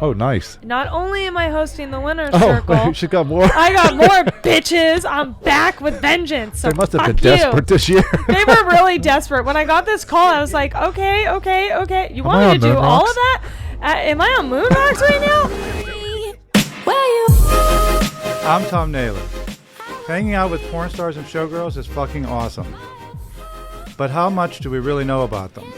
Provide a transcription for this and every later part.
Oh, nice. Not only am I hosting the winner's circle. Oh, she got more. I got more, bitches. I'm back with vengeance. So they must have been fuck desperate this year. They were really desperate. When I got this call, I was like, okay. You want me to do all of that? Am I on Moon Rocks right now? I'm Thom Naylor. Hanging out with porn stars and showgirls is fucking awesome. But how much do we really know about them?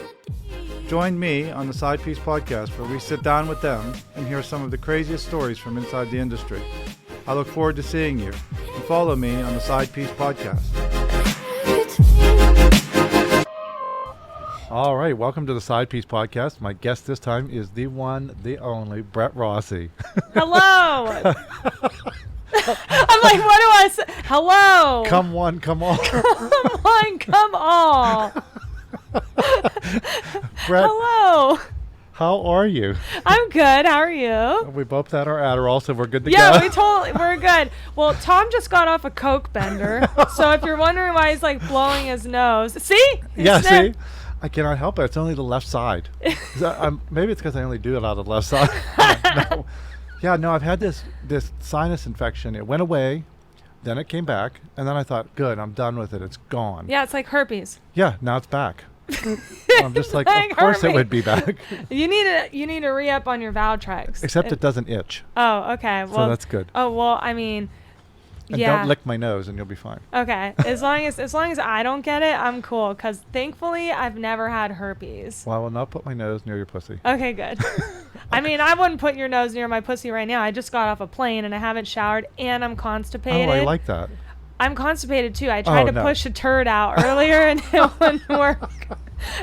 Join me on the Side Piece podcast where we sit down with them and hear some of the craziest stories from inside the industry. I look forward to seeing you. And follow me on the Side Piece podcast. All right, welcome to the Side Piece podcast. My guest this time is the one, the only, Brett Rossi. Hello. I'm like, what do I say? Hello. Come one, come all. Come one, come all. Brett, hello. how are you? I'm good. How are you? We both had our Adderall, so we're good to go. Yeah, we're good. Well, Tom just got off a coke bender, so if you're wondering why he's like blowing his nose, see? See? I cannot help it. It's only the left side. Maybe it's because I only do it out of the left side. No. Yeah, no, I've had this sinus infection. It went away, then it came back, and then I thought, good, I'm done with it. It's gone. Yeah, it's like herpes. Yeah, now it's back. I'm just like of course it would be back. You need to re-up on your Valtrex. Except it doesn't itch. Oh, okay. Well, so that's good. Oh, well, I mean, and yeah. don't lick my nose and you'll be fine. Okay. As long as I don't get it, I'm cool. Because thankfully, I've never had herpes. Well, I will not put my nose near your pussy. Okay, good. I mean, I wouldn't put your nose near my pussy right now. I just got off a plane and I haven't showered and I'm constipated. Oh, I like that. I'm constipated too. I tried to push a turd out earlier and it wouldn't work.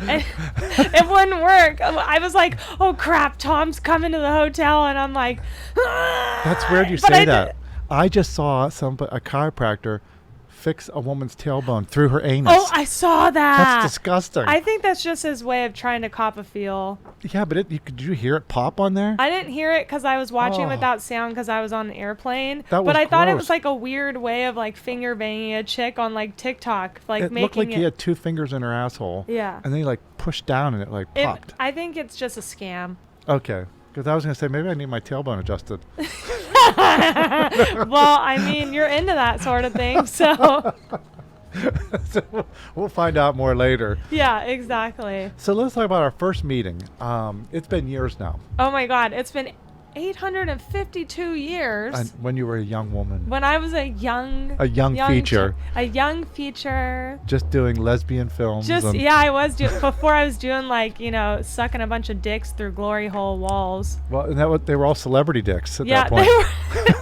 It wouldn't work. I was like, oh crap, Tom's coming to the hotel, and I'm like, ah! That's weird you say that. I just saw a chiropractor fix a woman's tailbone through her anus. Oh, I saw that. That's disgusting. I think that's just his way of trying to cop a feel. Yeah, but did you hear it pop on there? I didn't hear it because I was watching without sound because I was on the airplane. But I thought it was like a weird way of like finger banging a chick on like TikTok, like it looked like he had two fingers in her asshole. Yeah. And then he like pushed down and it like popped. I think it's just a scam. Okay. Because I was going to say, maybe I need my tailbone adjusted. Well, I mean, you're into that sort of thing, so. So we'll find out more later. Yeah, exactly. So let's talk about our first meeting. It's been years now. Oh, my God. It's been 852 years. And when you were a young woman. When I was a young feature. A young feature. Just doing lesbian films. I was before I was doing like, sucking a bunch of dicks through glory hole walls. Well, and they were all celebrity dicks at that point. They were.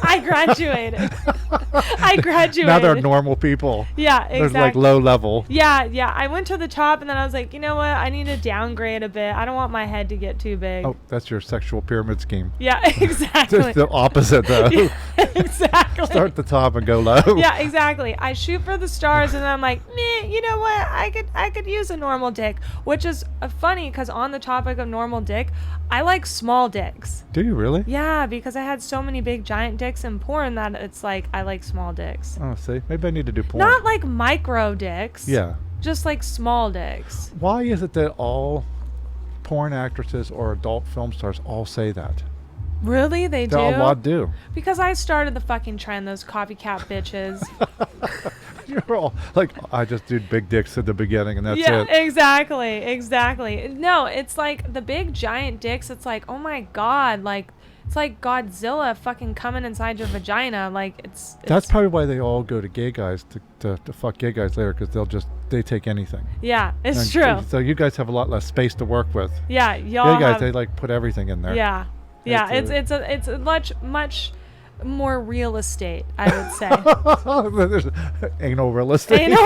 I graduated. Now they're normal people. Yeah, exactly. They're like low level. Yeah. I went to the top and then I was like, you know what? I need to downgrade a bit. I don't want my head to get too big. Oh, that's your sexual pyramid scheme. Yeah, exactly. It's the opposite, though. Yeah, exactly. Start at the top and go low. Yeah, exactly. I shoot for the stars, and then I'm like, meh, you know what? I could use a normal dick, which is funny because on the topic of normal dick, I like small dicks. Do you really? Yeah, because I had so many big giant dicks in porn that it's like I like small dicks. Oh, see, maybe I need to do porn. Not like micro dicks. Yeah. Just like small dicks. Why is it that all porn actresses or adult film stars all say that? Really? They do? A lot do. Because I started the fucking trend, those copycat bitches. You're all like, I just did big dicks at the beginning and that's it. Yeah, exactly. No, it's like the big giant dicks, it's like, oh my God, like, it's like Godzilla fucking coming inside your vagina. Like, That's probably why they all go to gay guys to fuck gay guys later, because they take anything. Yeah, it's true. So you guys have a lot less space to work with. Yeah, y'all gay guys, they like put everything in there. Yeah. Yeah, it's a much more real estate, I would say. There's anal real estate.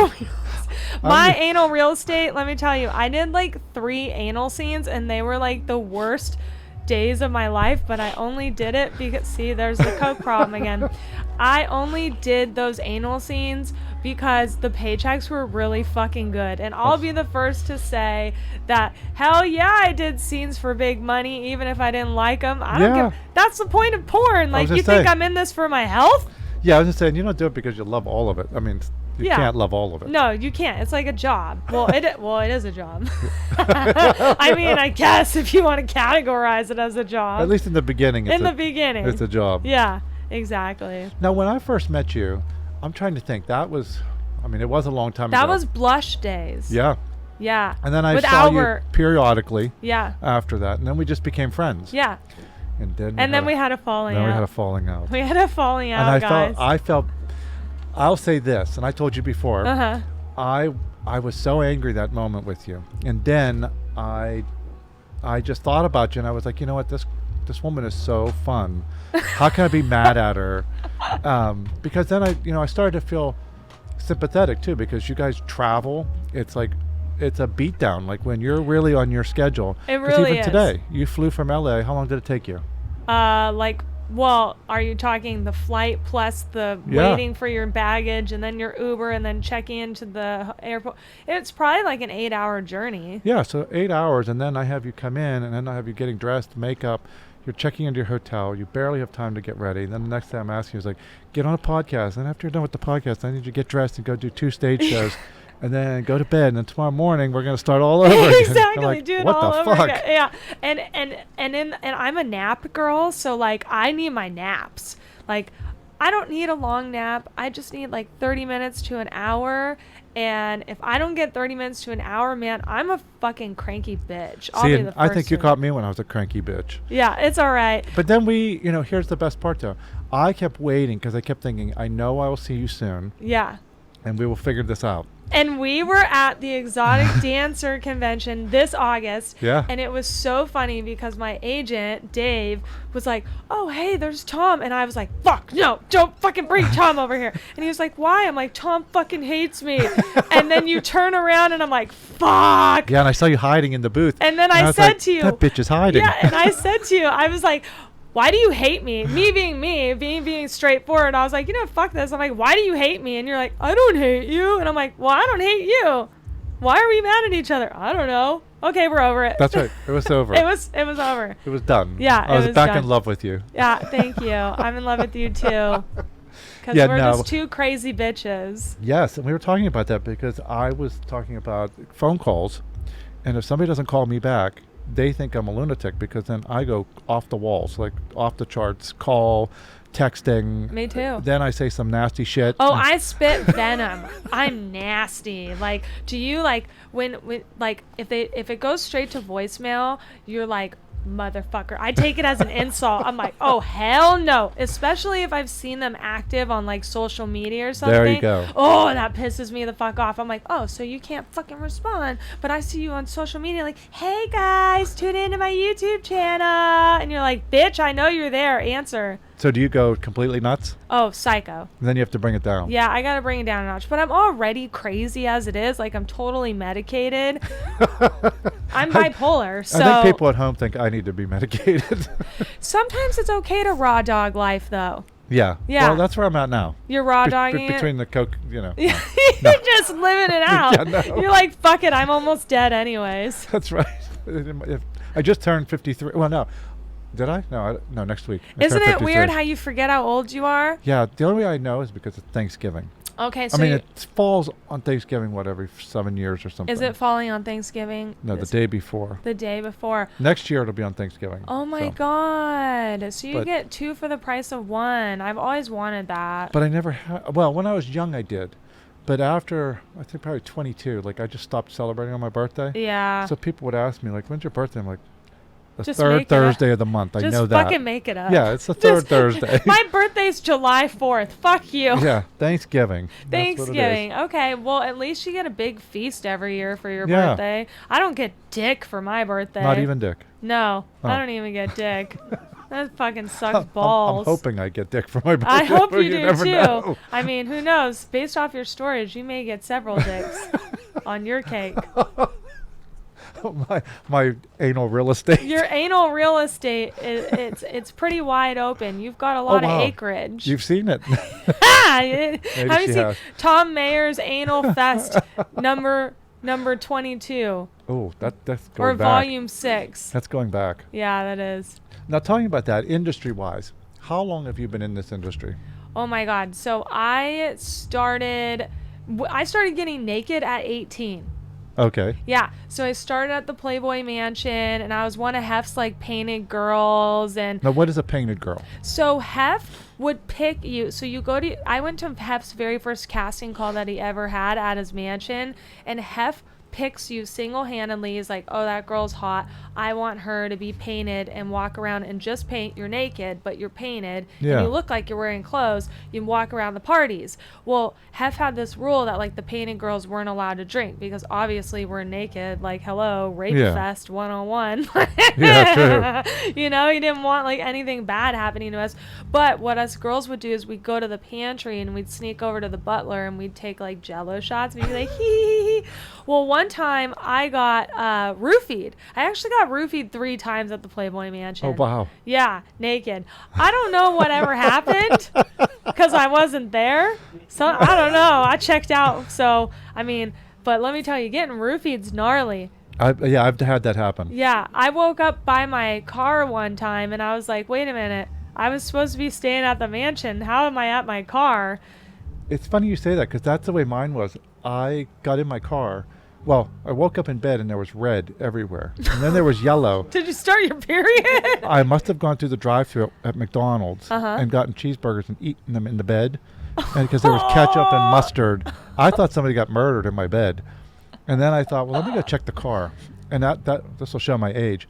My anal real estate, let me tell you, I did like 3 anal scenes and they were like the worst days of my life, but I only did it because, see, there's the coke problem again. I only did those anal scenes because the paychecks were really fucking good. And I'll be the first to say that, hell yeah, I did scenes for big money, even if I didn't like them. I don't give. That's the point of porn. Like, you think I'm in this for my health? Yeah, I was just saying, you don't do it because you love all of it. I mean, You Yeah. can't love all of it. No, you can't. It's like a job. Well, it is a job. I mean, I guess if you want to categorize it as a job. At least in the beginning. In the beginning. It's a job. Yeah, exactly. Now, when I first met you, I'm trying to think. It was a long time ago. That was Blush days. Yeah. Yeah. And then I With saw Albert. you periodically. Yeah. After that, and then we just became friends. Yeah. And then we had a falling out. Then we had a falling out. We had a falling out, and guys. I felt. I'll say this, and I told you before. Uh-huh. I was so angry that moment with you, and then I just thought about you, and I was like, you know what, this woman is so fun. How can I be mad at her? Because then I started to feel sympathetic too, because you guys travel. It's like, it's a beatdown. Like when you're really on your schedule. It really even is. Today, you flew from LA. How long did it take you? Well, are you talking the flight plus the waiting for your baggage and then your Uber and then checking into the airport? It's probably like an 8-hour journey. Yeah, so 8 hours, and then I have you come in, and then I have you getting dressed, makeup. You're checking into your hotel. You barely have time to get ready. Then the next thing I'm asking you is like, get on a podcast. And after you're done with the podcast, I need you to get dressed and go do 2 stage shows. And then go to bed, and then tomorrow morning we're gonna start all over again. Exactly, Like, do it what all the over fuck? again. Yeah, and I'm a nap girl, so like I need my naps. Like I don't need a long nap. I just need like 30 minutes to an hour. And if I don't get 30 minutes to an hour, man, I'm a fucking cranky bitch. I'll See, be the and I first think you to- caught me when I was a cranky bitch. Yeah, it's all right. But then here's the best part though. I kept waiting because I kept thinking, I know I will see you soon, Yeah. and we will figure this out. And we were at the Exotic Dancer Convention this August. Yeah. And it was so funny because my agent, Dave, was like, oh, hey, there's Tom. And I was like, fuck, no, don't fucking bring Tom over here. And he was like, why? I'm like, Tom fucking hates me. And then you turn around and I'm like, fuck. Yeah, and I saw you hiding in the booth. And then I was said like, to you. that bitch is hiding. Yeah, and I said to you, I was like, why do you hate me? Me being straightforward. I was like, fuck this. I'm like, why do you hate me? And you're like, I don't hate you. And I'm like, well, I don't hate you. Why are we mad at each other? I don't know. Okay, we're over it. That's right. It was over. It was over. It was done. Yeah, I was it was back done. in love with you. Yeah, thank you. I'm in love with you too. Because Yeah, we're no. just 2 crazy bitches. Yes, and we were talking about that because I was talking about phone calls, and if somebody doesn't call me back, they think I'm a lunatic because then I go off the walls, like off the charts, call, texting. Me too. Then I say some nasty shit. Oh, I spit venom. I'm nasty. Like, do you like when like if it goes straight to voicemail, you're like, motherfucker. I take it as an insult. I'm like, oh hell no. Especially if I've seen them active on like social media or something. There you go. Oh, that pisses me the fuck off. I'm like, oh, so you can't fucking respond, but I see you on social media like, hey guys, tune into my YouTube channel, and you're like, bitch, I know you're there. Answer. So do you go completely nuts? Oh, psycho. And then you have to bring it down. Yeah, I gotta bring it down a notch. But I'm already crazy as it is. Like, I'm totally medicated. I'm bipolar, so I think people at home think I need to be medicated. sometimes it's okay to raw dog life, though. Yeah. Yeah. Well, that's where I'm at now. You're raw dogging Between the coke, You're just living it out. Yeah, no. You're like, fuck it, I'm almost dead anyways. That's right. I just turned 53. Well, no. Did I? No, next week. I Isn't turned it 53. weird how you forget how old you are? Yeah, the only way I know is because it's Thanksgiving. Okay, so I mean, it falls on Thanksgiving, every 7 years or something. is it falling on Thanksgiving? No, the day before. The day before. Next year it'll be on Thanksgiving. Oh my so. God. So you But- get 2 for the price of 1. I've always wanted that. But I never had. Well, when I was young, I did. But after, I think probably 22, like I just stopped celebrating on my birthday. Yeah. So people would ask me, like, when's your birthday? I'm like, the Just third make it up. Thursday of the month. I Just know that. fucking make it up. Yeah, it's the third Thursday. My birthday's July 4th. Fuck you. Yeah, Thanksgiving. That's what it is. Thanksgiving. Okay, well, at least you get a big feast every year for your Yeah. birthday. I don't get dick for my birthday. Not even dick. No, I Oh. don't even get dick. That fucking sucks balls. I'm hoping I get dick for my birthday. I hope but you do never too. know. I mean, who knows? Based off your storage, you may get several dicks on your cake. my anal real estate. Your anal real estate, it's pretty wide open. You've got a lot wow. of acreage. You've seen it. Have you she seen has. Thom Naylor's Anal Fest number 22 Oh, that's going or back. volume 6? That's going back. Yeah, that is. Now, talking about that, industry-wise, how long have you been in this industry? Oh my God. So I started I started getting naked at 18. Okay. Yeah, so I started at the Playboy Mansion, and I was one of Hef's like painted girls. And Now, what is a painted girl? so Hef would pick you. So you go to. I went to Hef's very first casting call that he ever had at his mansion, and Hef picks you single-handedly. Is like, oh, that girl's hot. I want her to be painted and walk around and just paint. You're naked, but you're painted, Yeah. and you look like you're wearing clothes. You can walk around the parties. Well, Hef had this rule that like the painted girls weren't allowed to drink because obviously we're naked. Like, hello, rape Yeah. fest 101. Yeah, true. You know, he didn't want like anything bad happening to us. But what us girls would do is we'd go to the pantry and we'd sneak over to the butler and we'd take like Jello shots. We'd be like, hee hee hee. Well, one time I got roofied. I actually got roofied 3 times at the Playboy Mansion. Oh, wow. Yeah, naked. I don't know whatever happened because I wasn't there. So I don't know. I checked out. So, I mean, but let me tell you, getting roofied's gnarly. Yeah, I've had that happen. Yeah, I woke up by my car one time and I was like, wait a minute. I was supposed to be staying at the mansion. How am I at my car? It's funny you say that because that's the way mine was. I got in my car. Well, I woke up in bed and there was red everywhere. And then there was yellow. Did you start your period? I must have gone through the drive-thru at McDonald's Uh-huh. and gotten cheeseburgers and eaten them in the bed. And because there was ketchup and mustard. I thought somebody got murdered in my bed. And then I thought, well, let me go check the car. And this will show my age.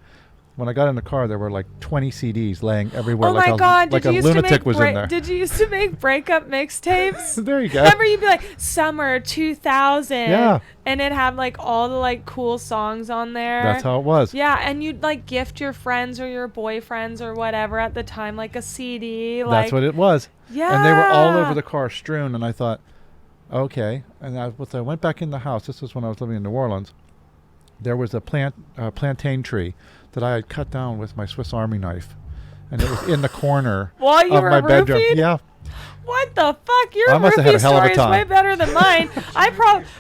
When I got in the car, there were like 20 CDs laying everywhere. Oh my God! Like Did a you used to lunatic make was in there. Did you used to make breakup mixtapes? There you go. Remember, you'd be like summer 2000, Yeah. and it'd have like all the like cool songs on there. That's how it was. Yeah, and you'd like gift your friends or your boyfriends or whatever at the time, like a CD. Like, That's what it was. Yeah. And they were all over the car strewn. And I thought, okay. And I went back in the house. This was when I was living in New Orleans. There was a plantain tree that I had cut down with my Swiss Army knife. And it was in the corner While you of were my bedroom. roofied? Yeah. What the fuck? Your I must have had roofie a hell of a story is time. way better than mine.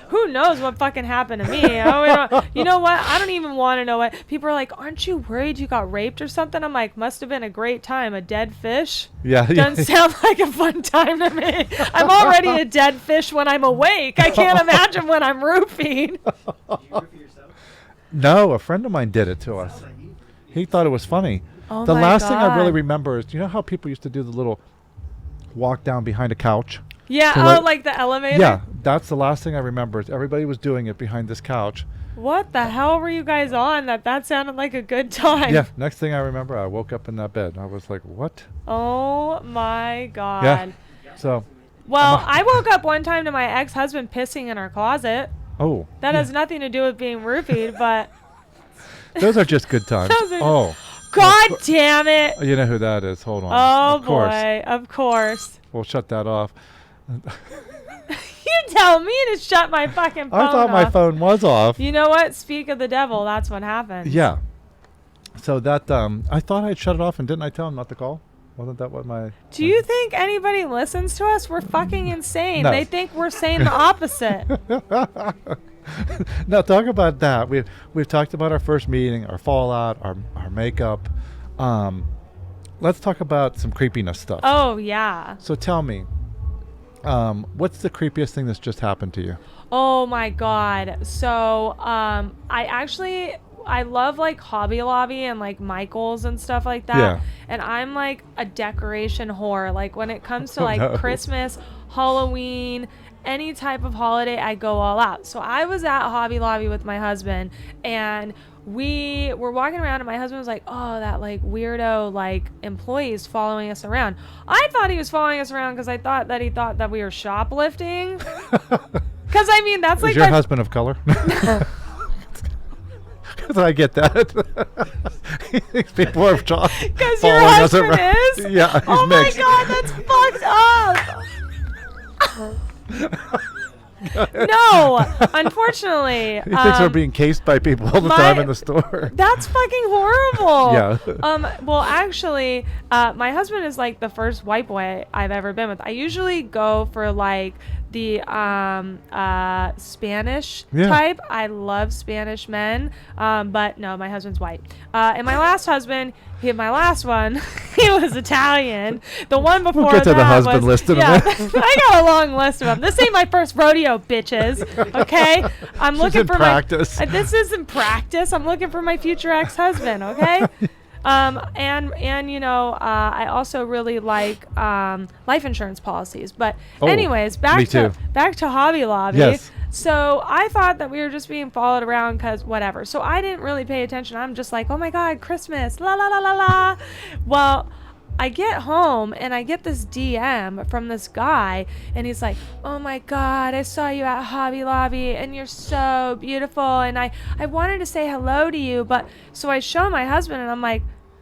Who knows what fucking happened to me? You know what? I don't even want to know what. People are like, aren't you worried you got raped or something? I'm like, must have been a great time. A dead fish? Yeah. Doesn't sound like a fun time to me. I'm already a dead fish when I'm awake. I can't imagine when I'm roofied. No, a friend of mine did it to us. He thought it was funny. Oh The my last thing I really God. remember is, you know how people used to do the little walk down behind a couch? Yeah, to like the elevator? Yeah, that's the last thing I remember. Is everybody was doing it behind this couch. What the hell were you guys on that sounded like a good time? Yeah, next thing I remember, I woke up in that bed. I was like, what? Oh my God. Yeah. So, Well, I woke up one time to my ex-husband pissing in our closet. oh. That yeah. has nothing to do with being roofied, but Those are just good times. Those are- Oh. God damn it. You know who that is. Hold on. Oh Of course. boy, of course. We'll shut that off. You tell me to shut my fucking phone I thought my off. phone was off. You know what? Speak of the devil, that's what happened. Yeah. So that, I thought I'd shut it off, and didn't I tell him not to call? Wasn't that what my... Do you think anybody listens to us? We're fucking insane. No. They think we're saying the opposite. Now, talk about that. We've talked about our first meeting, our fallout, our makeup. Let's talk about some creepiness stuff. Oh, yeah. So tell me, what's the creepiest thing that's just happened to you? Oh my God. So, I love like Hobby Lobby and like Michael's and stuff like that. Yeah. And I'm like a decoration whore. Like when it comes to Oh, like no. Christmas, Halloween, any type of holiday, I go all out. So I was at Hobby Lobby with my husband and we were walking around and my husband was like, oh, that like weirdo like employee is following us around. I thought he was following us around because I thought that he thought that we were shoplifting. Because I mean, that's like Is your my husband of color? Because I get that. He thinks people are because your following us husband around. is? Yeah, he's Oh mixed. my God, that's fucked up. No, unfortunately. He thinks we're being cased by people all the time in the store. That's fucking horrible. Yeah. Well, actually, my husband is like the first white boy I've ever been with. I usually go for like the Spanish type. I love Spanish men, but no, my husband's white. And my last husband, my last one, he was Italian. The one before We'll get to the that husband was, list in a yeah, minute. I got a long list of them. This ain't my first rodeo, bitches. Okay, I'm She's looking in for practice. this isn't practice. I'm looking for my future ex-husband. Okay. And you know, I also really like life insurance policies. But anyways, me back too. to Hobby Lobby. Yes. So I thought that we were just being followed around because whatever. So I didn't really pay attention. I'm just like, oh my God, Christmas, la la la la la. Well, I get home and I get this DM from this guy, and he's like, oh my God, I saw you at Hobby Lobby and you're so beautiful, and I wanted to say hello to you. But so I show my husband and I'm like,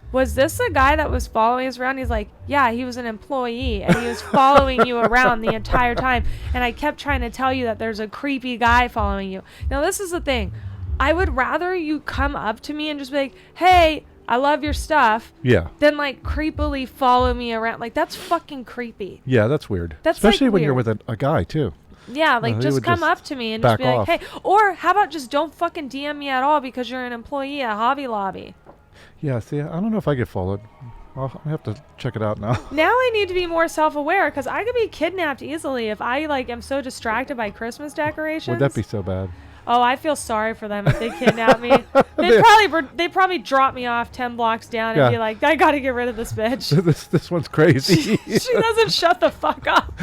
was this the guy that was following us around? He's like, yeah, he was an employee and he was following you around the entire time. And I kept trying to tell you that there's a creepy guy following you. Now, this is the thing. I would rather you come up to me and just be like, hey, I love your stuff. Yeah. Than like creepily follow me around. Like, that's fucking creepy. Yeah, that's weird. That's especially like when you're weird. with a guy too. Yeah, like he just would come just up to me and just back be like, off. hey. Or how about just don't fucking DM me at all because you're an employee at Hobby Lobby. Yeah, see, I don't know if I get followed. I have to check it out now. Now I need to be more self-aware because I could be kidnapped easily if I like am so distracted by Christmas decorations. Would that be so bad? Oh, I feel sorry for them if they kidnap me. They'd probably drop me off 10 blocks down and Yeah. be like, I gotta get rid of this bitch. this one's crazy. She doesn't shut the fuck up.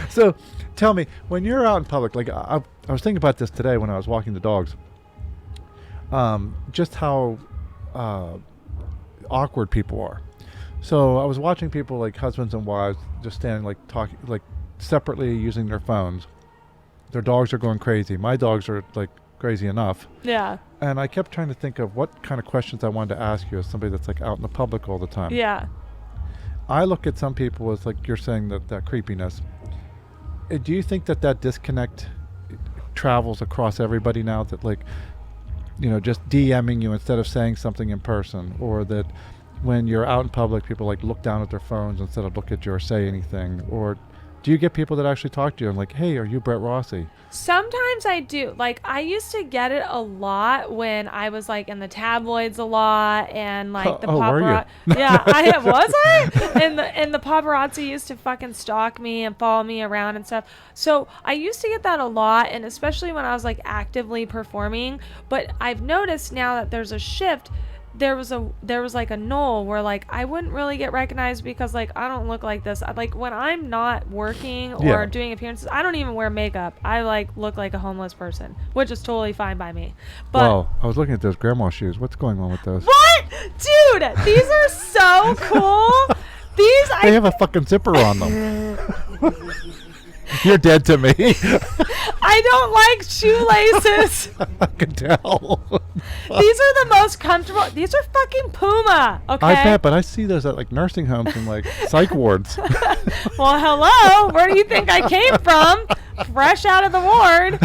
So, tell me, when you're out in public, like I was thinking about this today when I was walking the dogs. Just how awkward people are. So I was watching people like husbands and wives just standing like talking like separately using their phones. Their dogs are going crazy. My dogs are like crazy enough. Yeah. And I kept trying to think of what kind of questions I wanted to ask you as somebody that's like out in the public all the time. Yeah. I look at some people as like you're saying that creepiness. Do you think that disconnect travels across everybody now, that like, you know, just DMing you instead of saying something in person, or that when you're out in public, people like look down at their phones instead of look at you or say anything? Or do you get people that actually talk to you and like, hey, are you Brett Rossi? Sometimes I do. Like, I used to get it a lot when I was like in the tabloids a lot, and like the paparazzi. Yeah, was I? And the paparazzi used to fucking stalk me and follow me around and stuff. So I used to get that a lot, and especially when I was like actively performing. But I've noticed now that there's a shift. There was like a null where like I wouldn't really get recognized because like I don't look like this. Like when I'm not working or doing appearances, I don't even wear makeup. I like look like a homeless person, which is totally fine by me. But wow, I was looking at those grandma shoes. What's going on with those? What? Dude, these are so cool. They have a fucking zipper on them. You're dead to me. I don't like shoelaces. I can tell. These are the most comfortable. These are fucking Puma. Okay. I bet, but I see those at like nursing homes and like psych wards. Well, hello. Where do you think I came from? Fresh out of the ward.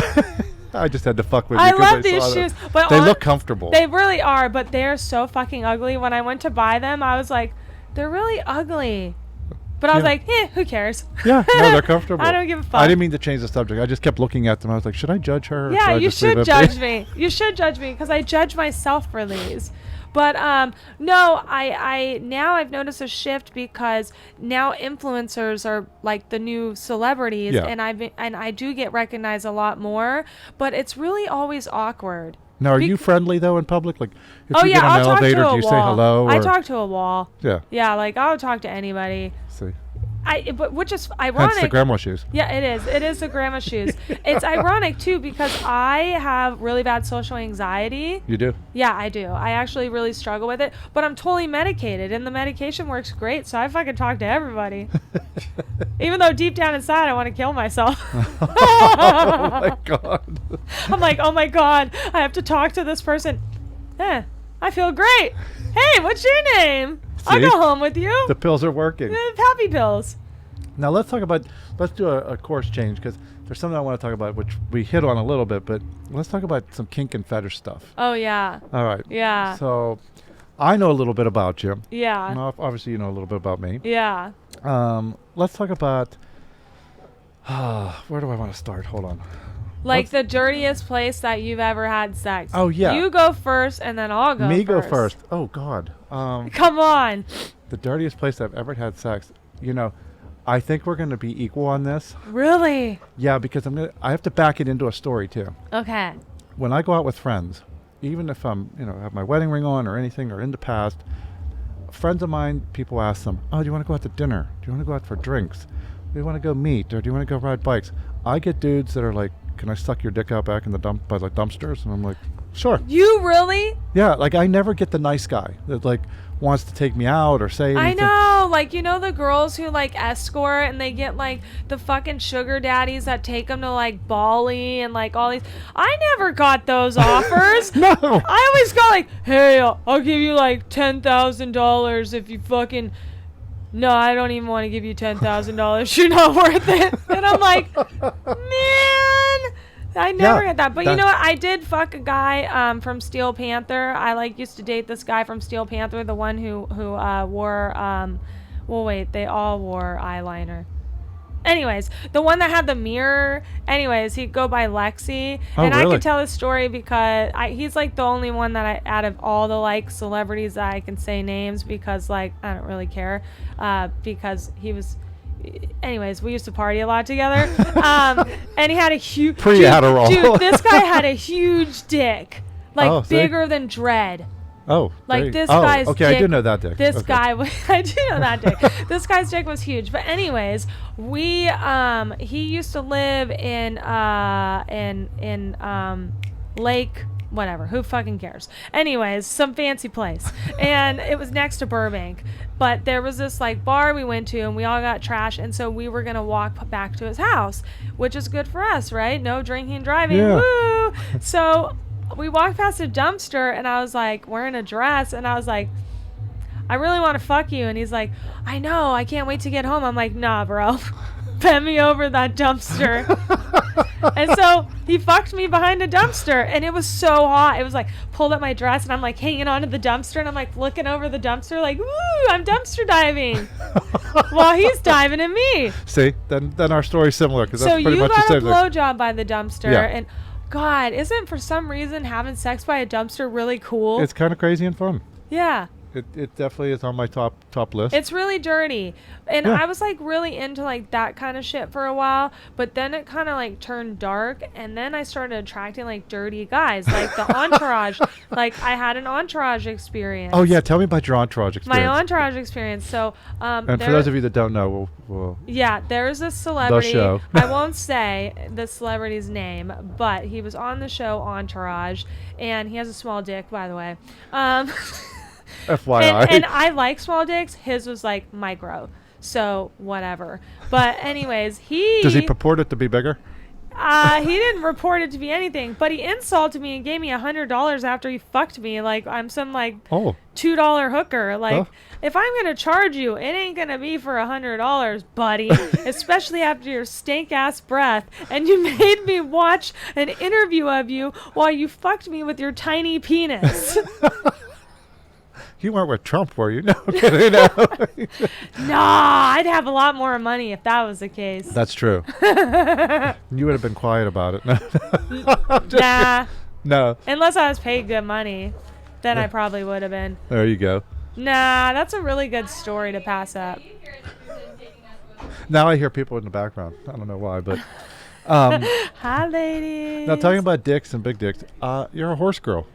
I just had to fuck with you. I love these shoes, but they look comfortable. They really are, but they're so fucking ugly. When I went to buy them, I was like, they're really ugly. But I was like, who cares? Yeah, no, they're comfortable. I don't give a fuck. I didn't mean to change the subject. I just kept looking at them. I was like, should I judge her? Or Yeah, you should judge me. me. You should judge me because I judge myself for these. But no, I now I've noticed a shift because now influencers are like the new celebrities, and I do get recognized a lot more. But it's really always awkward. Now, are you friendly though in public? Like, if you get on I'll an talk elevator, to a do you wall. say hello? I talk to a wall. Yeah. Yeah, like I'll talk to anybody. See. But which is ironic. Hence the grandma shoes. Yeah, it is. It is the grandma shoes. It's ironic too because I have really bad social anxiety. You do? Yeah, I do. I actually really struggle with it, but I'm totally medicated, and the medication works great. So I fucking talk to everybody, even though deep down inside I want to kill myself. Oh my god! I'm like, oh my god, I have to talk to this person. I feel great. Hey, what's your name? See? I'll go home with you. The pills are working. Happy pills. Now let's do a course change, because there's something I want to talk about, which we hit on a little bit, but let's talk about some kink and fetish stuff. Oh yeah. All right. Yeah. So I know a little bit about you. Yeah. And obviously you know a little bit about me. Yeah. Let's talk about where do I want to start? Hold on. Like the dirtiest place that you've ever had sex. Oh yeah. You go first, and then I'll go. Me go first. Oh God. Come on. The dirtiest place I've ever had sex. You know, I think we're going to be equal on this. Really? Yeah, because I have to back it into a story too. Okay. When I go out with friends, even if I'm, have my wedding ring on or anything or in the past, friends of mine, people ask them, oh, do you want to go out to dinner? Do you want to go out for drinks? Do you want to go meet? Or do you want to go ride bikes? I get dudes that are like, can I suck your dick out back in the dumpsters? And I'm like, sure. You really? Yeah, like I never get the nice guy that like wants to take me out or say anything. I know, like, the girls who like escort and they get like the fucking sugar daddies that take them to like Bali and like all these. I never got those offers. No. I always got like, hey, I'll give you like $10,000 if you fucking. No, I don't even want to give you $10,000. You're not worth it. And I'm like, man. I never get that. But you know what? I did fuck a guy from Steel Panther. I like used to date this guy from Steel Panther, the one who wore well wait, they all wore eyeliner. Anyways, the one that had the mirror. Anyways, he'd go by Lexi. And really? I could tell this story because he's like the only one that out of all the like celebrities that I can say names because like I don't really care because he was. Anyways, we used to party a lot together. And he had a huge Adderall. Dude, this guy had a huge dick. Like bigger than Dread. Oh. Like this guy's okay, dick. I do know that dick. This guy I do know that dick. This guy's dick was huge. But anyways, he used to live in Lake whatever, who fucking cares? Anyways, some fancy place. And it was next to Burbank. But there was this like bar we went to and we all got trashed, and so we were gonna walk back to his house, which is good for us, right? No drinking and driving. Yeah. Woo! So we walked past a dumpster and I was like wearing a dress and I was like, I really want to fuck you. And he's like, I know, I can't wait to get home. I'm like, nah, bro. Bend me over that dumpster. And so he fucked me behind a dumpster and it was so hot. It was like pulled up my dress and I'm like hanging onto the dumpster and I'm like looking over the dumpster like, woo, I'm dumpster diving while he's diving at me. See, then our story's similar because that's pretty much the same thing. So thing. you got a blowjob by the dumpster and God, isn't for some reason having sex by a dumpster really cool? It's kind of crazy and fun. Yeah. It definitely is on my top list. It's really dirty. And I was like really into like that kind of shit for a while, but then it kind of like turned dark and then I started attracting like dirty guys, like the Entourage. Like I had an Entourage experience. Oh yeah, tell me about your Entourage experience. My Entourage experience. So and for those of you that don't know, we'll there's a celebrity. The show. I won't say the celebrity's name, but he was on the show Entourage and he has a small dick, by the way. FYI. And I like small dicks. His was like micro. So whatever. But anyways, Does he purport it to be bigger? He didn't report it to be anything, but he insulted me and gave me $100 after he fucked me. Like I'm some like $2 hooker. Like if I'm gonna charge you, it ain't gonna be for $100, buddy. Especially after your stank ass breath, and you made me watch an interview of you while you fucked me with your tiny penis. You weren't with Trump, were you? No, kidding. No. Nah, I'd have a lot more money if that was the case. That's true. You would have been quiet about it. Nah. No. Unless I was paid good money, then I probably would have been. There you go. Nah, that's a really good story to pass up. Now I hear people in the background. I don't know why, but... Hi, ladies. Now, talking about dicks and big dicks, you're a horse girl.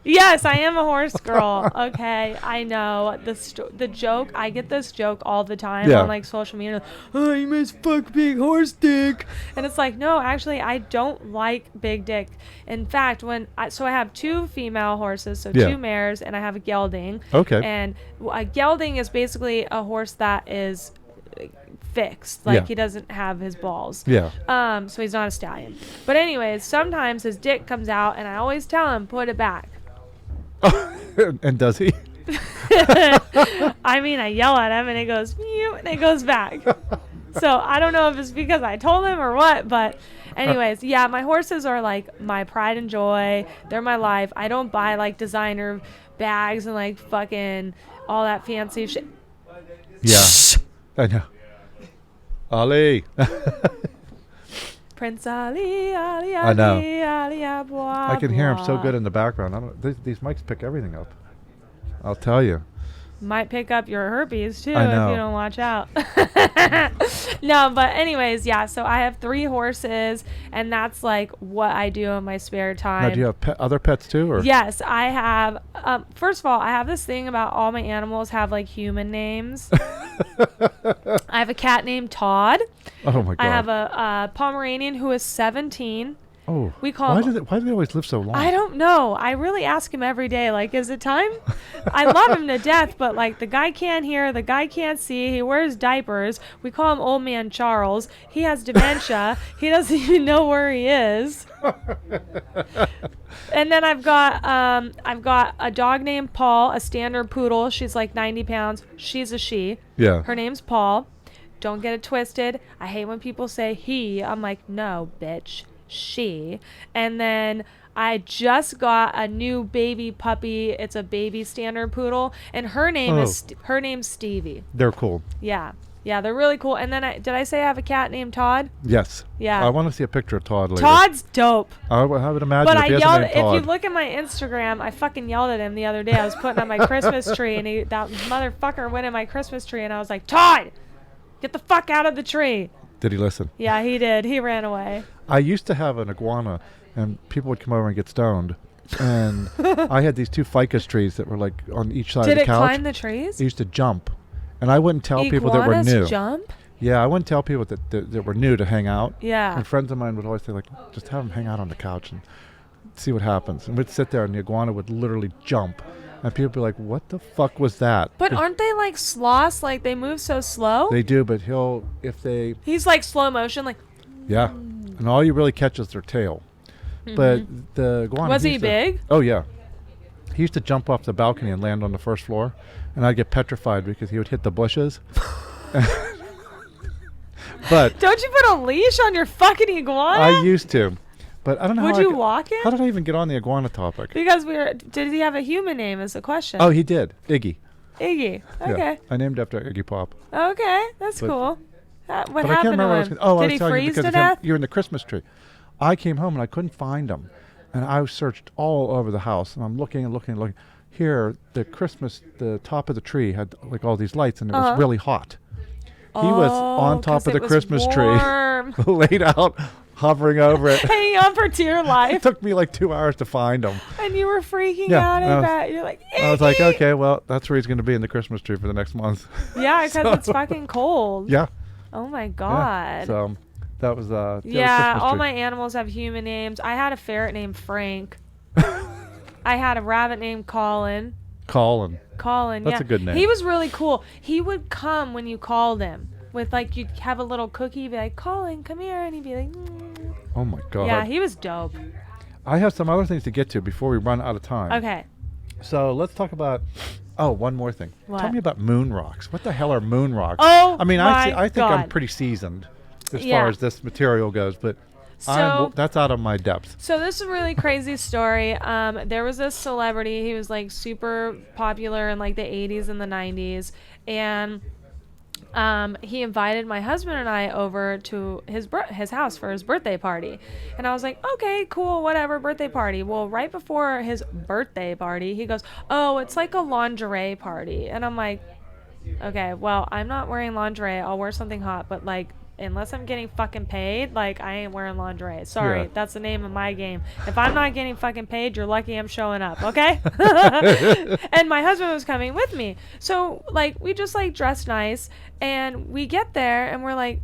Yes, I am a horse girl. Okay, I know the joke. I get this joke all the time on like social media. Oh, you must fuck big horse dick, and it's like, no, actually, I don't like big dick. In fact, I have 2 female horses, so 2 mares, and I have a gelding. Okay. And a gelding is basically a horse that is fixed, like he doesn't have his balls. So he's not a stallion. But anyways, sometimes his dick comes out, and I always tell him put it back. And does he? I mean, I yell at him and it goes mew and it goes back. So I don't know if it's because I told him or what, but anyways, my horses are like my pride and joy. They're my life. I don't buy like designer bags and like fucking all that fancy shit. Yeah. I know. Ali. Prince Ali, Ali, Ali, I know. Ali, I can hear him so good in the background. These mics pick everything up. I'll tell you. Might pick up your herpes too I if know. you don't watch out. No, but anyways, yeah, so I have 3 horses, and that's like what I do in my spare time. Now, do you have other pets too, or? Yes, I have. First of all, I have this thing about all my animals have like human names. I have a cat named Todd. Oh my God. I have a Pomeranian who is 17. Oh, We call why him. do they always live so long? I don't know. I really ask him every day, like, is it time? I love him to death, but like the guy can't hear, the guy can't see, he wears diapers. We call him Old Man Charles. He has dementia. He doesn't even know where he is. And then I've got a dog named Paul, a standard poodle. She's like 90 pounds. She's a she. Yeah. Her name's Paul. Don't get it twisted. I hate when people say he. I'm like, no, bitch. She. And then I just got a new baby puppy. It's a baby standard poodle, and her name's Stevie. They're cool. Yeah, they're really cool. And then did I say I have a cat named Todd? Yes. Yeah. I want to see a picture of Todd later. Todd's dope. I would imagine But if I he has yelled. a name Todd. If you look at my Instagram, I fucking yelled at him the other day. I was putting on my Christmas tree, and that motherfucker went in my Christmas tree, and I was like, Todd, get the fuck out of the tree. Did he listen? Yeah, he did. He ran away. I used to have an iguana, and people would come over and get stoned. And I had these 2 ficus trees that were like on each side Did of the it couch. climb the trees? It used to jump. And I wouldn't tell people that were Iguanas new. jump? Yeah, I wouldn't tell people that were new to hang out. Yeah. And friends of mine would always say, like, just have them hang out on the couch and see what happens. And we'd sit there, and the iguana would literally jump. And people would be like, what the fuck was that? But aren't they like sloths? Like they move so slow? They do, but He's like slow motion, like. yeah. And all you really catch is their tail. But the iguana... Was he big? Oh, yeah. He used to jump off the balcony and land on the first floor. And I'd get petrified because he would hit the bushes. But Don't you put a leash on your fucking iguana? I used to. But I don't know Would how you walk How it? did I even get on the iguana topic? Because did he have a human name is the question. Oh, he did. Iggy. Iggy. Okay. Yeah. I named after Iggy Pop. Okay. That's But- cool. What But I can't happened remember to what him? I was Did he telling you freeze because to of him. death? You're in the Christmas tree. I came home and I couldn't find him. And I searched all over the house, and I'm looking and looking and looking. Here, the top of the tree had like all these lights, and it was really hot. He was on top 'cause of the it was Christmas warm. tree, laid out, hovering over it. Hanging on for dear It life. took me like 2 hours to find him. And you were freaking Yeah, out and I at was- that. You're like, I was like, Iggy! okay, well, that's where he's going to be in the Christmas tree for the next month. Yeah, because So- it's fucking cold. Yeah. Oh my Yeah. god. So that was Yeah, Christmas all tree. my animals have human names. I had a ferret named Frank. I had a rabbit named Colin. Colin. Colin, That's yeah. a good name. He was really cool. He would come when you called him. With like, you'd have a little cookie, you'd be like, Colin, come here. And he'd be like, mm. Oh my God. Yeah, he was dope. I have some other things to get to before we run out of time. Okay. So let's talk about. Oh, one more thing. What? Tell me about moon rocks. What the hell are moon rocks? Oh, I mean, my I think I'm God. pretty seasoned as Yeah. far as this material goes, but So- that's out of my depth. So this is a really crazy story. There was this celebrity. He was like super popular in like the 80s and the 90s. And he invited my husband and I over to his house for his birthday party. And I was like, okay, cool, whatever, birthday party. Well, right before his birthday party, he goes, oh, it's like a lingerie party. And I'm like, okay, well, I'm not wearing lingerie. I'll wear something hot. But like, unless I'm getting fucking paid, like, I ain't wearing lingerie. Sorry, Yeah. that's the name of my game. If I'm not getting fucking paid, you're lucky I'm showing up, okay? And my husband was coming with me. So, like, we just, like, dressed nice, and we get there, and we're like,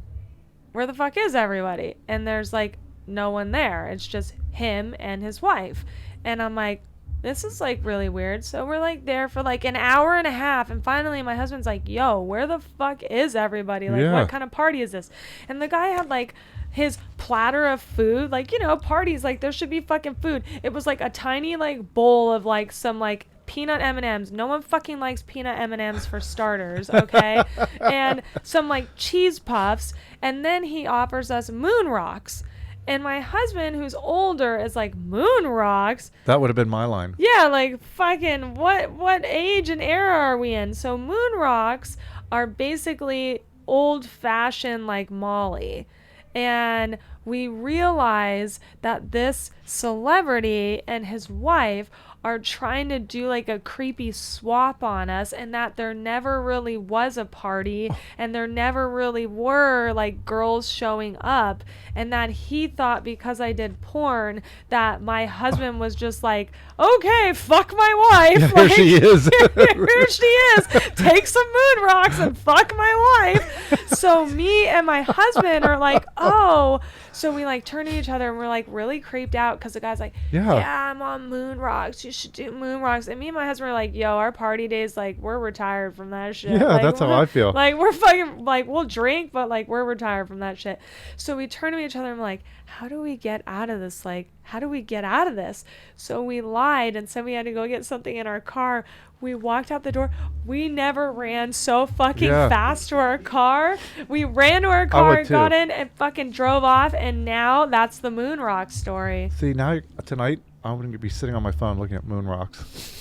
where the fuck is everybody? And there's, like, no one there. It's just him and his wife. And I'm like, this is like really weird. So we're like there for like an hour and a half, and finally my husband's like, yo, where the fuck is everybody? Like, Yeah. what kind of party is this? And the guy had like his platter of food, like, you know, parties, like there should be fucking food. It was like a tiny like bowl of like some like peanut M&Ms. No one fucking likes peanut M&Ms for starters, okay? And some like cheese puffs, and then he offers us moon rocks. And my husband, who's older, is like, moon rocks? That would have been my line. Yeah, like, fucking, what age and era are we in? So moon rocks are basically old-fashioned, like, Molly. And we realize that this celebrity and his wife are trying to do like a creepy swap on us, and that there never really was a party and there never really were like girls showing up, and that he thought because I did porn that my husband was just like, okay, fuck my wife. Yeah, like, here she is. here she is. Take some moon rocks and fuck my wife. So me and my husband are like, oh. So we like turn to each other and we're like really creeped out because the guy's like, yeah, I'm on moon rocks. You should do moon rocks. And me and my husband are like, yo, our party days, like, we're retired from that shit. Yeah, like, that's how I feel. Like, we're fucking, like, we'll drink, but like, we're retired from that shit. So we turn to each other and we're like, how do we get out of this? Like, how do we get out of this? So we lied and said we had to go get something in our car. We walked out the door. We never ran so fucking fast to our car. We ran to our car and got in and fucking drove off. And now that's the moon rock story. See, now tonight I'm going to be sitting on my phone looking at moon rocks.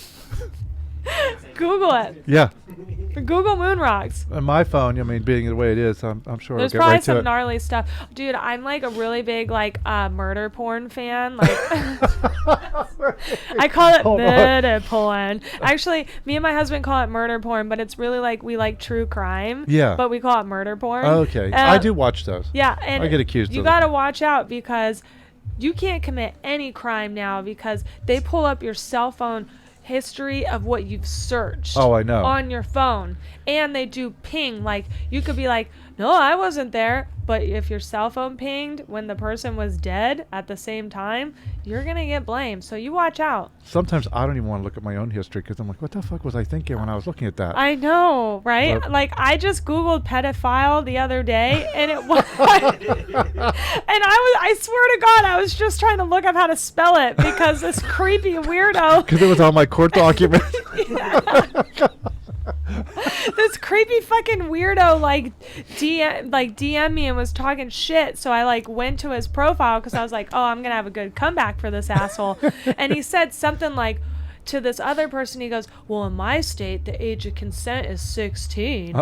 Google it. Yeah. Google moon rocks. And my phone, I mean, being the way it is, I'm sure there's I'll get probably right to some it. gnarly stuff. Dude, I'm like a really big like murder porn fan. Like I call it murder porn. Actually, me and my husband call it murder porn, but it's really like we like true crime. Yeah. But we call it murder porn. Okay. I do watch those. Yeah, and I get accused you of gotta it. watch out because you can't commit any crime now because they pull up your cell phone history of what you've searched on your phone, and they do ping. Like you could be like, no, I wasn't there, but if your cell phone pinged when the person was dead at the same time, you're gonna get blamed. So you watch out. Sometimes I don't even want to look at my own history because I'm like, what the fuck was I thinking when I was looking at that? I know, right? But like I just Googled pedophile the other day, and it was, and I swear to God, I was just trying to look up how to spell it because this creepy weirdo. Because it was on my court document. This creepy fucking weirdo DM me and was talking shit, so I like went to his profile because I was like, oh, I'm gonna have a good comeback for this asshole. And he said something like to this other person, he goes, well, in my state the age of consent is 16.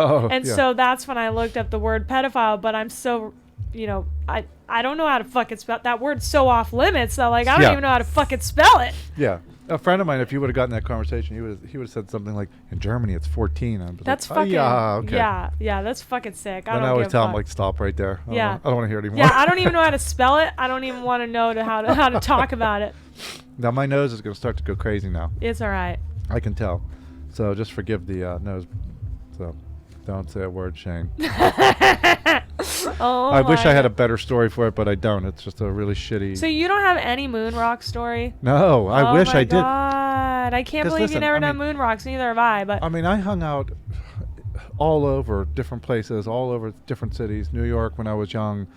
So that's when I looked up the word pedophile, but I'm so, you know, I don't know how to fucking spell that word's so off limits, so like I don't even know how to fucking spell it. Yeah. A friend of mine, if you would have gotten that conversation, he would have said something like, in Germany it's 14. That's like, fucking okay. Yeah, that's fucking sick. I always tell him like, stop right there. I don't want to hear it anymore. Yeah, I don't even know how to spell it. I don't even want to know how to talk about it. Now my nose is going to start to go crazy now. It's all right. I can tell. So just forgive the nose. So don't say a word, Shane. I wish I had a better story for it, but I don't. It's just a really shitty. So you don't have any moon rock story? No, I wish I did. Oh my God, I can't believe you never done moon rocks. Neither have I. But I mean, I hung out all over different places, all over different cities. New York when I was young,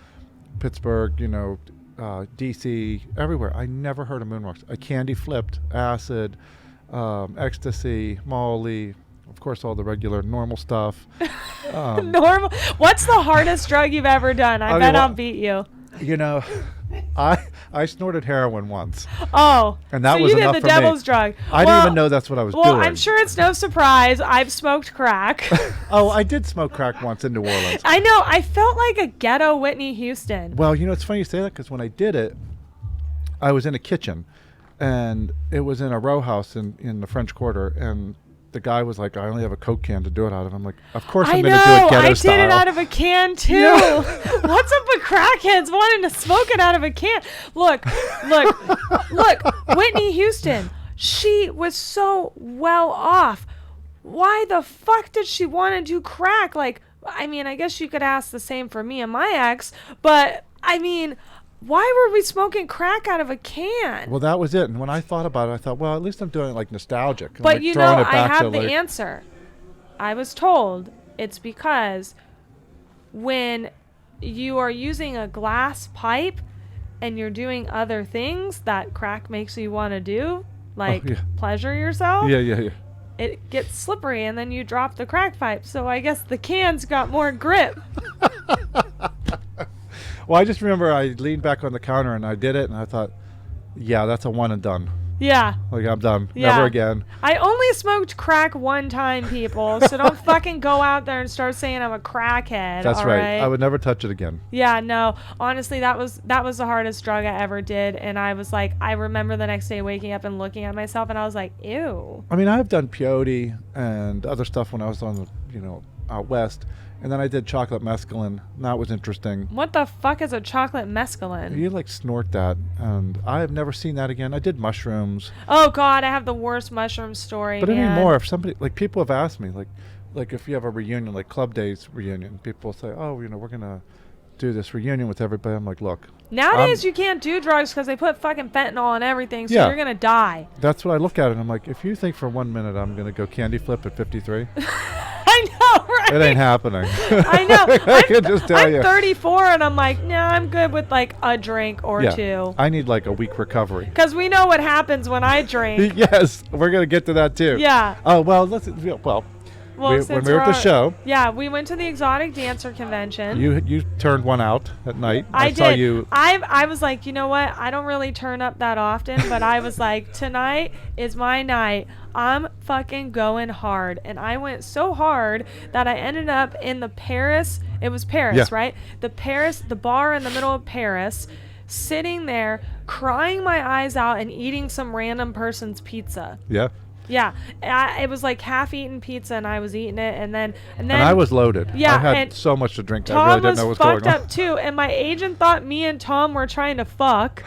Pittsburgh, you know, DC, everywhere. I never heard of moon rocks. I candy flipped, acid, ecstasy, Molly. Of course, all the regular normal stuff. Normal. What's the hardest drug you've ever done? I bet I'll beat you. You know, I snorted heroin once. Oh, and that so was you enough did the for devil's me. drug. I didn't even know that's what I was doing. Well, I'm sure it's no surprise. I've smoked crack. Oh, I did smoke crack once in New Orleans. I know. I felt like a ghetto Whitney Houston. Well, you know, it's funny you say that because when I did it, I was in a kitchen, and it was in a row house in the French Quarter, and the guy was like, I only have a Coke can to do it out of. I'm like, of course I'm going to do it ghetto style. I did it out of a can too. Yeah. What's up with crackheads wanting to smoke it out of a can? Look, Whitney Houston, she was so well off. Why the fuck did she want to do crack? Like, I mean, I guess you could ask the same for me and my ex, but I mean, why were we smoking crack out of a can? Well, that was it. And when I thought about it, I thought, well, at least I'm doing it like nostalgic. But like you know, I have the answer. I was told it's because when you are using a glass pipe and you're doing other things that crack makes you want to do, like pleasure yourself. Yeah. It gets slippery and then you drop the crack pipe. So I guess the can's got more grip. Well, I just remember I leaned back on the counter and I did it, and I thought, yeah, that's a one and done. Yeah. Like, I'm done. Yeah. Never again. I only smoked crack one time, people. So don't fucking go out there and start saying I'm a crackhead. That's all right. I would never touch it again. Yeah, no. Honestly, that was the hardest drug I ever did, and I was like, I remember the next day waking up and looking at myself, and I was like, ew. I mean, I've done peyote and other stuff when I was on the, out west, and then I did chocolate mescaline. And that was interesting. What the fuck is a chocolate mescaline? You like snort that, and I have never seen that again. I did mushrooms. Oh God, I have the worst mushroom story. But man. anymore, if somebody people have asked me like if you have a reunion, like Club Days reunion, people say, oh, we're gonna do this reunion with everybody. I'm like, look. Nowadays you can't do drugs because they put fucking fentanyl in everything, so yeah, you're gonna die. That's what I look at it. I'm like, if you think for 1 minute I'm gonna go candy flip at 53. I know, right? It ain't happening. I know. I can just tell you. I'm 34 and I'm like, nah, I'm good with like a drink or two. I need like a week recovery. Because we know what happens when I drink. Yes, we're gonna get to that too. Yeah. Oh well, when we were at the show. Yeah, we went to the Exotic Dancer Convention. You turned one out at night. I saw did. You. I was like, you know what? I don't really turn up that often, but I was like, tonight is my night. I'm fucking going hard. And I went so hard that I ended up in the Paris. It was Paris, right? The bar in the middle of Paris, sitting there, crying my eyes out and eating some random person's pizza. Yeah. Yeah, it was like half-eaten pizza, and I was eating it, and then I was loaded. Yeah, I had so much to drink. Tom I really didn't know what was going on. was fucked up too, and my agent thought me and Tom were trying to fuck,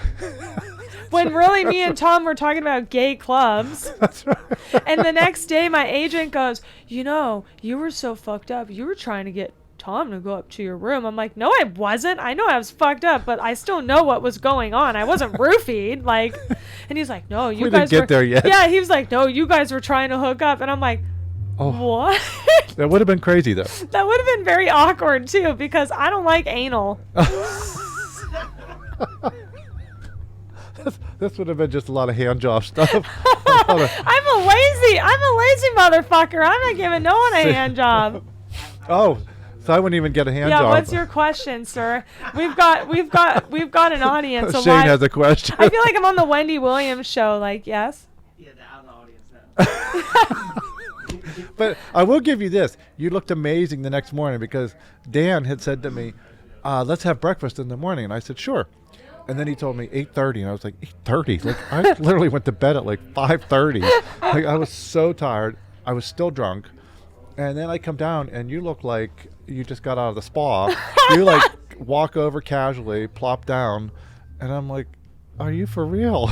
when really me and Tom were talking about gay clubs. That's right. And the next day, my agent goes, you were so fucked up. You were trying to get Tom to go up to your room. I'm like, no, I wasn't. I know I was fucked up, but I still know what was going on. I wasn't roofied. And he's like, no, you guys didn't get there yet. Yeah, he was like, no, you guys were trying to hook up. And I'm like, what? That would have been crazy, though. That would have been very awkward, too, because I don't like anal. This would have been just a lot of hand job stuff. I'm a lazy motherfucker. I'm not giving no one a hand job. Oh, so I wouldn't even get a hand job. Yeah, what's your question, sir? We've got an audience. Shane has a question. I feel like I'm on the Wendy Williams show. Like, yes. Yeah, I'm the audience now. But I will give you this. You looked amazing the next morning because Dan had said to me, let's have breakfast in the morning. And I said, sure. And then he told me 8:30. And I was like, 8:30? Like, I literally went to bed at like 5:30. Like, I was so tired. I was still drunk. And then I come down and you look like you just got out of the spa. You like walk over casually, plop down. And I'm like, are you for real?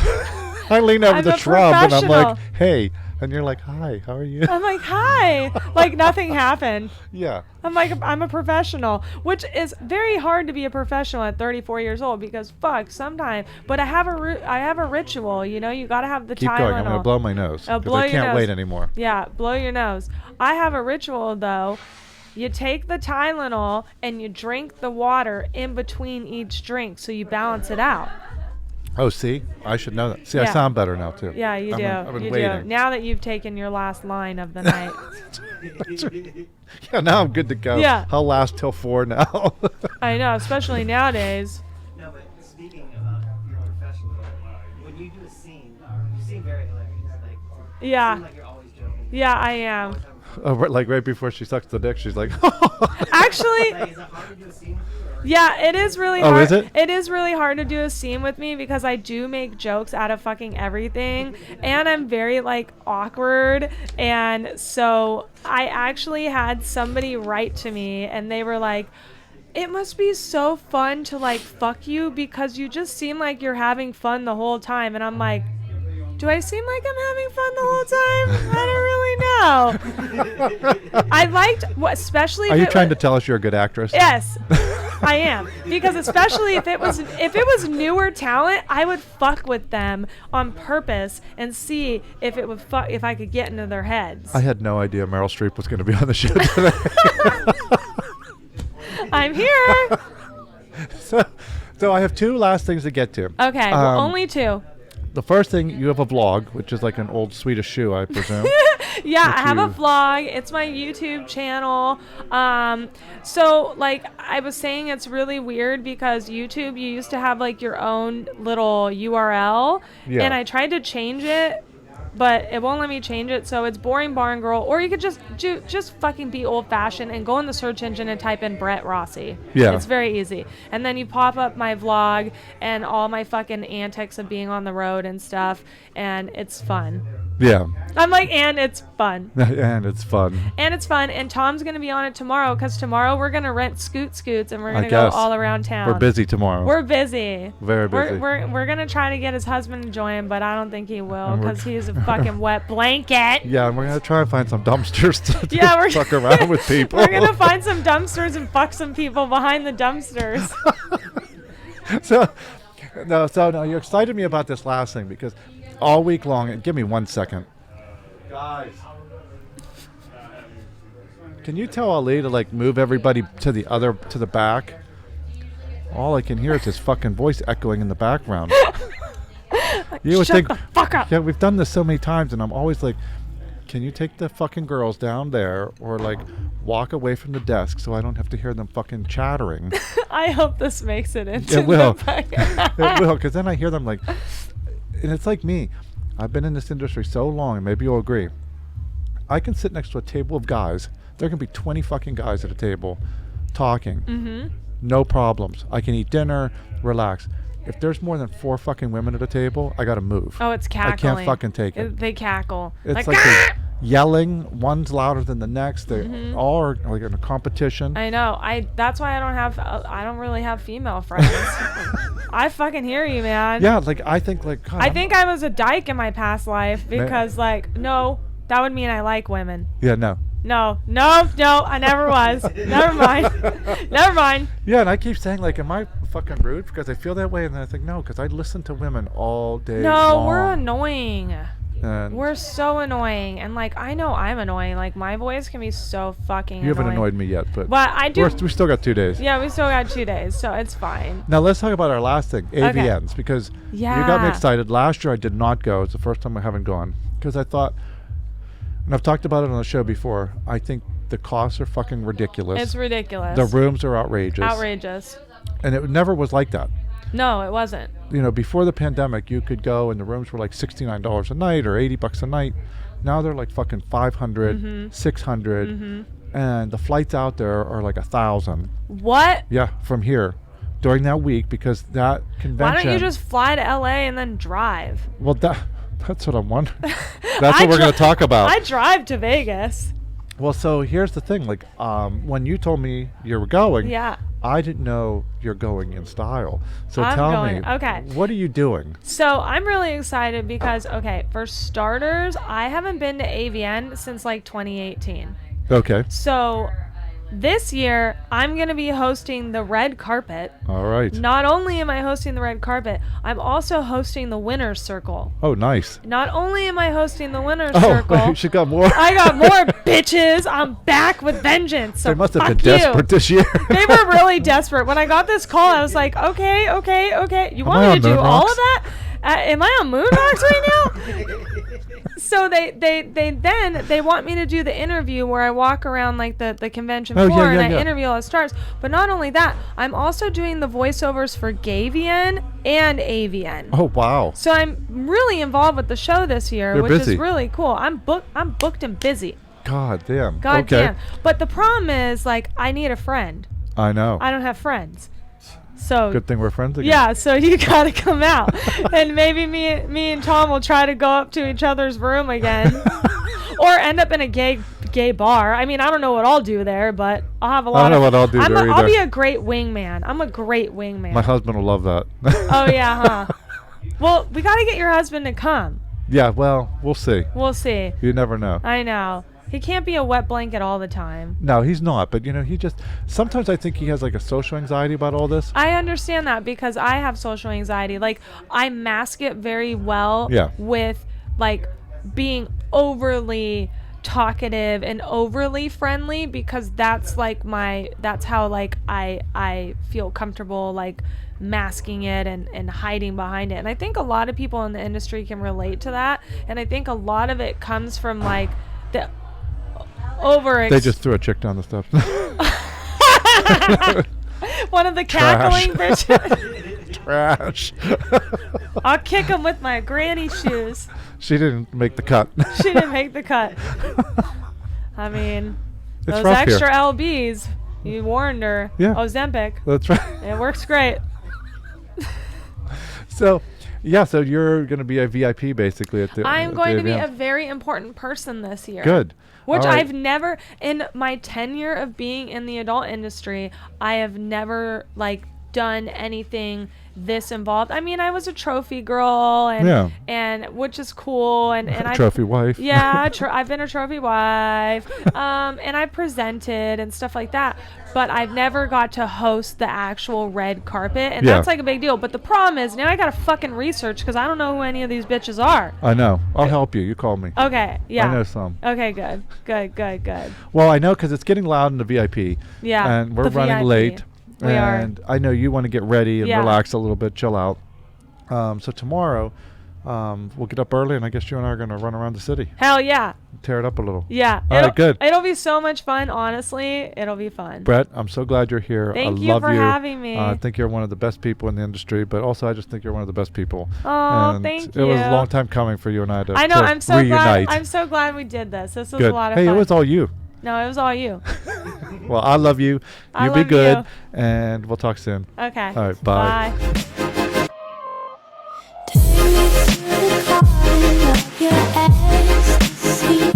I lean over the shrub and I'm like, hey. And you're like, hi, how are you? I'm like, hi. Like nothing happened. Yeah. I'm like, I'm a professional, which is very hard to be a professional at 34 years old because sometimes. But I have a ritual, you got to have the Tylenol. Keep going. I'm going to blow my nose because I can't wait anymore. Yeah, blow your nose. I have a ritual though. You take the Tylenol and you drink the water in between each drink so you balance it out. Oh, see? I should know that. See, Yeah. I sound better now, too. Yeah, you do. I've been you waiting. do. Now that you've taken your last line of the night. That's right. Yeah, now I'm good to go. Yeah. I'll last till 4 now. I know, especially nowadays. No, but speaking about your professional, when you do a scene, you seem very hilarious. Like, Yeah. you seem like you're always joking. Yeah, I am. Like right before she sucks the dick, she's like, Actually, Like, is it hard to do a scene with you? Or yeah, it is really Oh, hard. is it? It is really hard to do a scene with me because I do make jokes out of fucking everything, and I'm very like awkward. And so I actually had somebody write to me, and they were like, it must be so fun to like fuck you because you just seem like you're having fun the whole time. And I'm like, do I seem like I'm having fun the whole time? I don't really know. I liked, especially. Are you trying to tell us you're a good actress? Yes, I am. Because especially if it was newer talent, I would fuck with them on purpose and see if it would if I could get into their heads. I had no idea Meryl Streep was going to be on the show today. I'm here. So I have 2 last things to get to. Okay, well, only 2. The first thing, you have a vlog, which is like an old Swedish shoe, I presume. Yeah, that I have a you- vlog. It's my YouTube channel. So like I was saying, it's really weird because YouTube, you used to have like your own little URL, Yeah. and I tried to change it, but it won't let me change it. So it's Boring Barn Girl, or you could just fucking be old fashioned and go in the search engine and type in Brett Rossi. Yeah. It's very easy. And then you pop up my vlog and all my fucking antics of being on the road and stuff, and it's fun. Yeah. I'm like, and it's fun. And it's fun. And it's fun. And Tom's going to be on it tomorrow because tomorrow we're going to rent scoots and we're going I to go guess. all around town. We're busy tomorrow. We're busy. Very busy. We're going to try to get his husband to join, but I don't think he will And we're because he's a fucking wet blanket. Yeah, and we're going to try and find some dumpsters to Yeah, we're fuck around with people. We're going to find some dumpsters and fuck some people behind the dumpsters. So you excited me about this last thing because all week long, and give me 1 second. Guys. Can you tell Ali to like move everybody to the back? All I can hear is his fucking voice echoing in the background. You would Shut think, the fuck up. yeah, we've done this so many times, and I'm always like, can you take the fucking girls down there, or like walk away from the desk so I don't have to hear them fucking chattering? I hope this makes it into It will. the fucking It will, because then I hear them like, and it's like me. I've been in this industry so long, and maybe you'll agree. I can sit next to a table of guys. There can be 20 fucking guys at a table talking. Mm-hmm. No problems. I can eat dinner, relax. If there's more than 4 fucking women at a table, I gotta move. Oh, it's cackling. I can't fucking take it. They cackle. It's like like "Ah!" they're yelling. One's louder than the next. They all are like in a competition. I know. That's why I don't really have female friends. I fucking hear you, man. Yeah, like I think like God, I think I was a dyke in my past life because no, that would mean I like women. Yeah, no. No, I never was. Never mind. Yeah, and I keep saying like, am I fucking rude because I feel that way, and then I think no, because I listen to women all day No, long. we're annoying. And We're so annoying, and like I know I'm annoying. Like my voice can be so fucking. you haven't annoying. annoyed me yet, but I do. we still got 2 days. Yeah, we still got 2 days, so it's fine. Now let's talk about our last thing, AVNs, because you got me Yeah. excited. Last year I did not go. It's the first time I haven't gone because I thought, and I've talked about it on the show before, I think the costs are fucking ridiculous. It's ridiculous. The rooms are outrageous. Outrageous. And it never was like that. No, it wasn't. You know, before the pandemic, you could go and the rooms were like $69 a night or $80 a night. Now they're like fucking 500, Mm-hmm. 600, and the flights out there are like 1,000. What? Yeah, from here during that week because that convention. Why don't you just fly to LA and then drive? Well, that's what I'm wondering. That's what we're going to talk about. I drive to Vegas. Well, so here's the thing. Like, when you told me you were going, Yeah. I didn't know you're going in style. So I'm tell going. me, Okay. what are you doing? So I'm really excited because, okay, for starters, I haven't been to AVN since like 2018. Okay. So this year, I'm going to be hosting the red carpet. All right. Not only am I hosting the red carpet, I'm also hosting the winner's circle. Oh, nice. Not only am I hosting the winner's Oh, circle, she got more. I got more bitches. I'm back with vengeance. So They must have fuck been you. desperate this year. They were really desperate. When I got this call, I was like, okay. You Am want I me on to do Moon all Rocks? of that? Am I on Moon Rocks right now? So they want me to do the interview where I walk around like the convention Oh, floor yeah, and yeah. I interview all the stars. But not only that, I'm also doing the voiceovers for GayVN and AVN. Oh, wow. So I'm really involved with the show this year, You're which busy. is really cool. I'm booked and busy. God damn. God okay. damn. But the problem is, like, I need a friend. I know. I don't have friends. So Good thing we're friends again. yeah, so you gotta come out, and maybe me and Tom will try to go up to each other's room again, or end up in a gay bar. I mean, I don't know what I'll do there, but I'll have a lot. I don't know what I'll do there I'll either. be a great wingman. I'm a great wingman. My husband will love that. Oh yeah, huh? Well, we gotta get your husband to come. Yeah, well, we'll see. We'll see. You never know. I know. He can't be a wet blanket all the time. No, he's not. But, you know, he just... Sometimes I think he has, like, a social anxiety about all this. I understand that because I have social anxiety. Like, I mask it very well Yeah. with, like, being overly talkative and overly friendly because that's, like, that's how, like, I feel comfortable, like, masking it and hiding behind it. And I think a lot of people in the industry can relate to that. And I think a lot of it comes from, like, over. They just threw a chick down the steps. One of the Trash. cackling bitches. Trash. I'll kick him with my granny shoes. She didn't make the cut. She didn't make the cut. I mean, It's those rough extra here. LBs. You warned her. Yeah. Ozempic. That's right. It works great. So, yeah, so you're going to be a VIP basically at the I'm at going the to be a event. very important person this year. Good. Which All right. I've never, in my tenure of being in the adult industry, I have never like done anything this involved. I mean, I was a trophy girl, and which is cool, and I Trophy wife. Yeah, I've been a trophy wife, and I presented and stuff like that. But I've never got to host the actual red carpet, and that's like a big deal. But the problem is now I gotta fucking research because I don't know who any of these bitches are. I know. I'll help you. You call me. Okay, yeah. I know some. Okay, good. Well, I know because it's getting loud in the VIP. Yeah, And we're the running VIP. late. We are. And I know you want to get ready and Yeah. relax a little bit, chill out. So tomorrow, we'll get up early, and I guess you and I are going to run around the city, Hell yeah. tear it up a little. Yeah. All right, good. It'll be so much fun, honestly. It'll be fun. Brett, I'm so glad you're here. Thank I you love for having me. I think you're one of the best people in the industry, but also I just think you're one of the best people. Oh, And thank It was you. a long time coming for you and I to I know. to I'm so reunite. glad. I'm so glad we did this. This was Good. a lot of Hey, fun. it was all you. No, it was all you. Well, I love you. I You be love good, you. and we'll talk soon. Okay. All right, bye. Bye. Take me to the garden of your ecstasy.